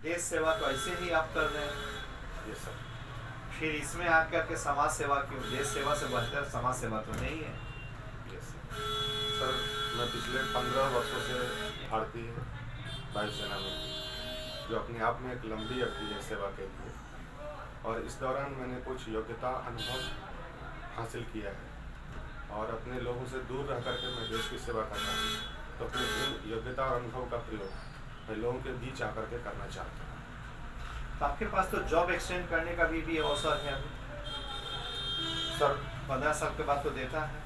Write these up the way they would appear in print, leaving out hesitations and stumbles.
देश सेवा तो ऐसे ही आप कर रहे हैं। Yes sir. फिर इसमें आकर के समाज सेवा क्यों? देश सेवा से बेहतर समाज सेवा तो नहीं है। Yes sir. सर मैं पिछले 15 वर्षों से भारतीय वायुसेना में, जो अपने आप में एक लंबी अवधि है सेवा के लिए, और इस दौरान मैंने कुछ योग्यता अनुभव हासिल किया है और अपने लोगों से दूर रह करके मैं देश की सेवा करता हूँ। तो अपने इन योग्यता और अनुभव का प्रयोग मैं लोगों के बीच आकर के करना चाहता हूँ। तो आपके पास तो जॉब एक्सटेंड करने का भी अवसर है अभी। सर 15 साल के बाद तो देता है।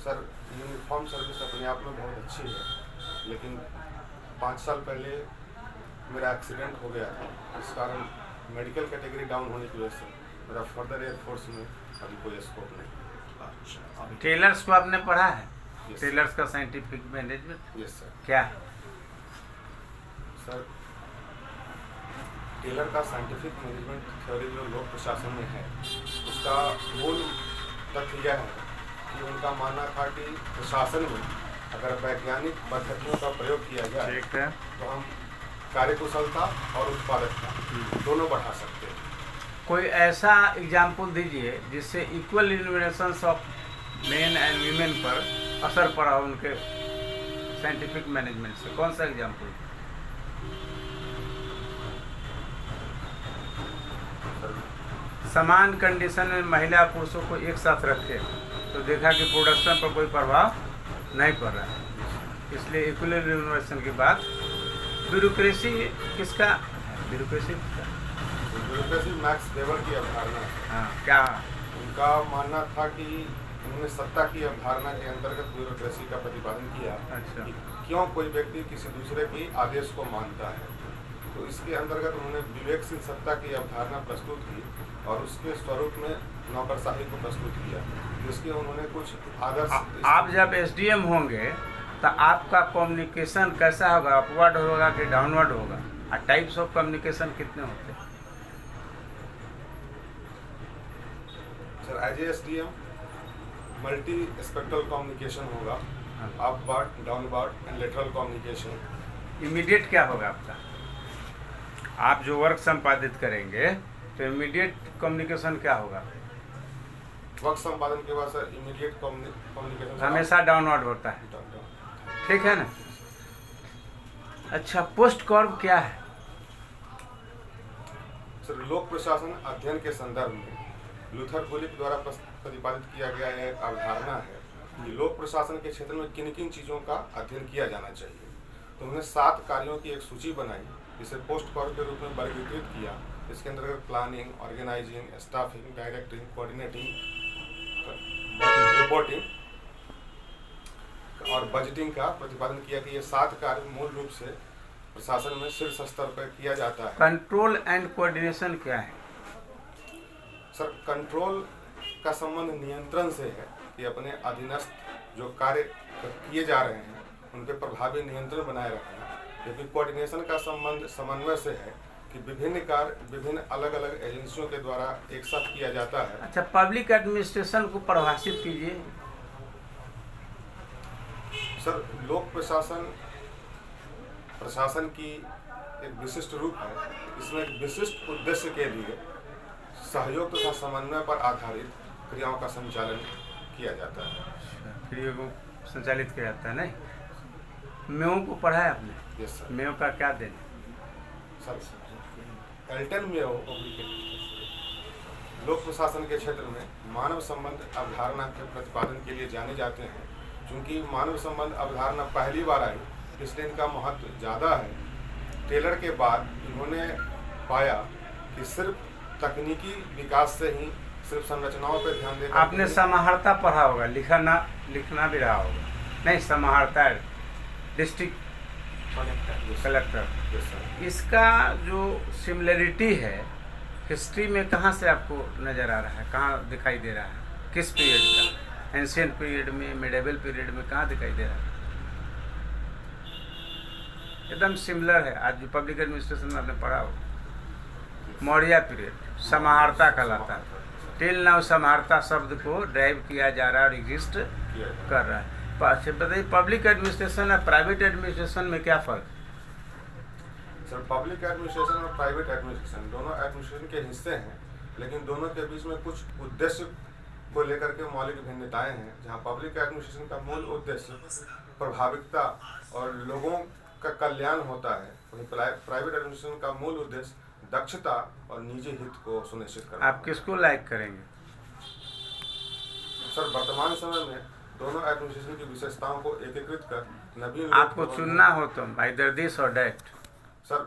सर यूनिफॉर्म सर्विस अपने आप में बहुत अच्छी है, लेकिन 5 साल पहले मेरा एक्सीडेंट हो गया था। इस कारण मेडिकल कैटेगरी डाउन होने की वजह से मेरा फर्दर एयरफोर्स में अभी कोई स्कोप नहीं। अच्छा, अभी टेलर्स को आपने पढ़ा है? Yes, टेलर्स का साइंटिफिक मैनेजमेंट यस सर। क्या है? सर टेलर का साइंटिफिक मैनेजमेंट थ्योरी जो लोक प्रशासन में है, उसका मूल तथ्य यह है कि उनका मानना था कि प्रशासन में अगर वैज्ञानिक पद्धतियों का प्रयोग किया जाए ठीक है। तो हम कार्यकुशलता और उत्पादकता दोनों बढ़ा सकते हैं। कोई ऐसा एग्जाम्पल दीजिए जिससे equal remunerations of men and women पर असर पड़ा हो उनके साइंटिफिक मैनेजमेंट से। कौन सा एग्जाम्पल? समान कंडीशन में महिला पुरुषों को एक साथ रखे तो देखा कि प्रोडक्शन पर कोई प्रभाव नहीं पड़ रहा है। इसलिए इक्वल रिम्यूनरेशन के बाद ब्यूरोक्रेसी किसका है? ब्यूरोक्रेसी मैक्स वेबर की अवधारणा है। हाँ, क्या? उनका मानना था कि उन्होंने सत्ता की अवधारणा के अंतर्गत ब्यूरोक्रेसी का प्रतिपादन किया। अच्छा। कि क्यों कोई व्यक्ति किसी दूसरे के आदेश को मानता है, तो इसके अंतर्गत उन्होंने विवेकशील सत्ता की अवधारणा प्रस्तुत की और उसके स्वरूप में नौकरशाही को प्रस्तुत किया, जिसके उन्होंने कुछ आदर्श। आप जब एसडीएम होंगे तो आपका कम्युनिकेशन कैसा होगा? अपवर्ड होगा कि डाउनवर्ड होगा? और टाइप्स ऑफ कम्युनिकेशन कितने होते हैं? Sir as SDM multi spectral communication होगा, upward, downward and lateral communication. Immediate क्या होगा आपका? आप जो वर्क संपादित करेंगे तो इमीडिएट कम्युनिकेशन क्या होगा? वर्क संपादन के बाद सर इमीडिएट कम्युनिकेशन हमेशा डाउनवर्ड होता है, ठीक है ना? अच्छा, पोस्ट कॉर्प क्या है? सर लोक प्रशासन अध्ययन के संदर्भ में लूथर बुलिक द्वारा प्रतिपादित किया गया एक अवधारणा है कि लोक प्रशासन के क्षेत्र में किन किन चीज़ों का अध्ययन किया जाना चाहिए। तो उन्होंने 7 कार्यों की एक सूची बनाई, जिसे पोस्ट कॉर्प के रूप में वर्गीकृत किया। इसके अंतर्गत planning, organising, staffing, directing, coordinating, reporting और बजटिंग का प्रतिपादन किया कि ये 7 कार्य मूल रूप से प्रशासन में शीर्ष स्तर पर किया जाता है। कंट्रोल एंड कोऑर्डिनेशन क्या है? सर कंट्रोल का संबंध नियंत्रण से है कि अपने अधीनस्थ जो कार्य किए जा रहे हैं उन पर प्रभावी नियंत्रण बनाए रखना, जबकि कोऑर्डिनेशन का संबंध समन्वय से है कि विभिन्न कार्य विभिन्न अलग अलग एजेंसियों के द्वारा एक साथ किया जाता है। अच्छा, पब्लिक एडमिनिस्ट्रेशन को परिभाषित कीजिए। सर लोक प्रशासन प्रशासन की एक विशिष्ट रूप है। इसमें एक विशिष्ट उद्देश्य के लिए सहयोग तथा समन्वय पर आधारित क्रियाओं का संचालन किया जाता है। क्रियाओं को संचालित किया जाता है। नहीं, मेओ को पढ़ा है आपने? Yes sir. मेओ का क्या देन? सर एल्टन मेओ लोक प्रशासन के क्षेत्र में मानव संबंध अवधारणा के प्रतिपादन के लिए जाने जाते हैं। चूँकि मानव संबंध अवधारणा पहली बार आई, इसलिए इनका महत्व ज़्यादा है। टेलर के बाद इन्होंने पाया कि सिर्फ तकनीकी विकास से ही सिर्फ संरचनाओं पर ध्यान देकर। आपने समाहर्ता पढ़ा होगा, लिखना भी रहा होगा? नहीं, समाहर्ता डिस्ट्रिक्ट कलेक्टर। इसका जो सिमिलरिटी है हिस्ट्री में कहाँ से आपको नज़र आ रहा है? कहाँ दिखाई दे रहा है? किस पीरियड का? एंशिएंट पीरियड में, मिडेवल पीरियड में, कहाँ दिखाई दे रहा है? एकदम सिमिलर है। आज जो पब्लिक एडमिनिस्ट्रेशन में आपने पढ़ा हो, मौर्य पीरियड समाहर्ता कहलाता है। टिल नाउ समाहर्ता शब्द को ड्राइव किया जा रहा है और एग्जिस्ट कर रहा है। बताइए, पब्लिक एडमिनिस्ट्रेशन और प्राइवेट एडमिनिस्ट्रेशन में क्या फ़र्क है? सर पब्लिक एडमिनिस्ट्रेशन और प्राइवेट एडमिनिस्ट्रेशन दोनों एडमिनिस्ट्रेशन के हिस्से हैं, लेकिन दोनों के बीच में कुछ उद्देश्य को लेकर के मौलिक भिन्नताएं हैं। जहां पब्लिक एडमिनिस्ट्रेशन का मूल उद्देश्य प्रभाविकता और लोगों का कल्याण होता है, वहीं प्राइवेट एडमिनिस्ट्रेशन का मूल उद्देश्य दक्षता और निजी हित को सुनिश्चित करना। आप किसको लाइक करेंगे? सर वर्तमान समय में दोनों एडमिनिस्ट्रेशन की विशेषताओं को एकीकृत कर नवीन आपको चुनना हो तो आइदर दिस और दैट। सर